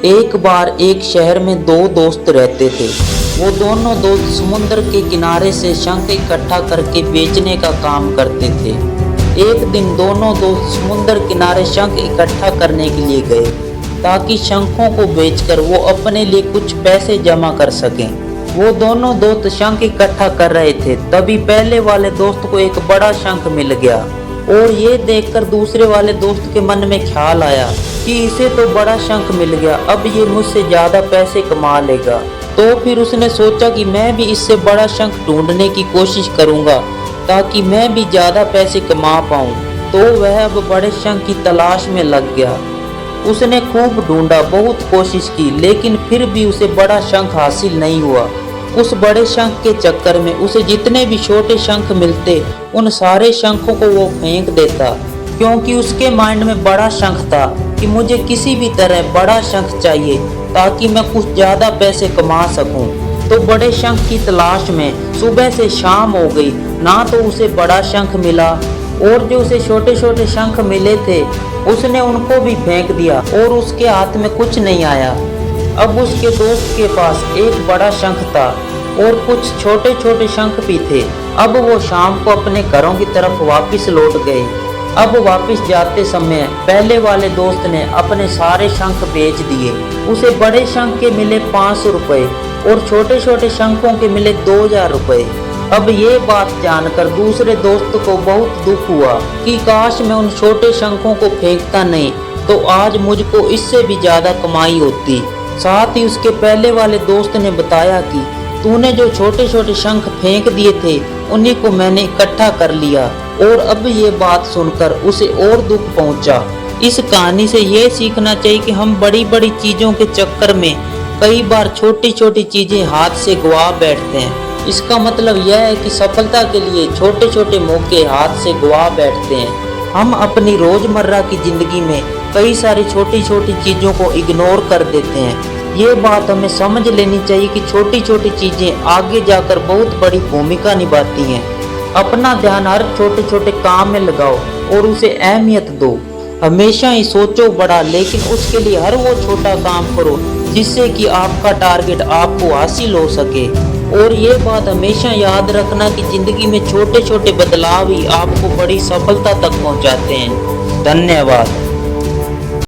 एक बार एक शहर में दो दोस्त रहते थे। वो दोनों दोस्त समुद्र के किनारे से शंख इकट्ठा करके बेचने का काम करते थे। एक दिन दोनों दोस्त समुद्र किनारे शंख इकट्ठा करने के लिए गए ताकि शंखों को बेचकर वो अपने लिए कुछ पैसे जमा कर सकें। वो दोनों दोस्त शंख इकट्ठा कर रहे थे, तभी पहले वाले दोस्त को एक बड़ा शंख मिल गया और ये देखकर दूसरे वाले दोस्त के मन में ख्याल आया कि इसे तो बड़ा शंख मिल गया, अब ये मुझसे ज़्यादा पैसे कमा लेगा। तो फिर उसने सोचा कि मैं भी इससे बड़ा शंख ढूंढने की कोशिश करूँगा ताकि मैं भी ज़्यादा पैसे कमा पाऊँ। तो वह अब बड़े शंख की तलाश में लग गया। उसने खूब ढूंढा, बहुत कोशिश की, लेकिन फिर भी उसे बड़ा शंख हासिल नहीं हुआ। उस बड़े शंख के चक्कर में उसे जितने भी छोटे शंख मिलते उन सारे शंखों को वो फेंक देता, क्योंकि उसके माइंड में बड़ा शंख था कि मुझे किसी भी तरह बड़ा शंख चाहिए ताकि मैं कुछ ज़्यादा पैसे कमा सकूं। तो बड़े शंख की तलाश में सुबह से शाम हो गई, ना तो उसे बड़ा शंख मिला और जो उसे छोटे छोटे शंख मिले थे उसने उनको भी फेंक दिया और उसके हाथ में कुछ नहीं आया। अब उसके दोस्त के पास एक बड़ा शंख था और कुछ छोटे छोटे शंख भी थे। अब वो शाम को अपने घरों की तरफ वापस लौट गए। अब वापस जाते समय पहले वाले दोस्त ने अपने सारे शंख बेच दिए। उसे बड़े शंख के मिले 500 रुपये और छोटे छोटे शंखों के मिले 2000 रुपये। अब ये बात जानकर दूसरे दोस्त को बहुत दुख हुआ कि काश मैं उन छोटे शंखों को फेंकता नहीं तो आज मुझको इससे भी ज़्यादा कमाई होती। साथ ही उसके पहले वाले दोस्त ने बताया कि तूने जो छोटे छोटे शंख फेंक दिए थे उन्हीं को मैंने इकट्ठा कर लिया। और अब ये बात सुनकर उसे और दुख पहुंचा। इस कहानी से ये सीखना चाहिए कि हम बड़ी बड़ी चीज़ों के चक्कर में कई बार छोटी छोटी चीज़ें हाथ से गवा बैठते हैं। इसका मतलब यह है कि सफलता के लिए छोटे छोटे मौके हाथ से गवा बैठते हैं। हम अपनी रोज़मर्रा की ज़िंदगी में कई सारी छोटी छोटी चीज़ों को इग्नोर कर देते हैं। ये बात हमें समझ लेनी चाहिए कि छोटी छोटी चीज़ें आगे जाकर बहुत बड़ी भूमिका निभाती हैं। अपना ध्यान हर छोटे छोटे काम में लगाओ और उसे अहमियत दो। हमेशा ही सोचो बड़ा, लेकिन उसके लिए हर वो छोटा काम करो जिससे कि आपका टारगेट आपको हासिल हो सके। और ये बात हमेशा याद रखना कि ज़िंदगी में छोटे छोटे बदलाव ही आपको बड़ी सफलता तक पहुंचाते हैं। धन्यवाद।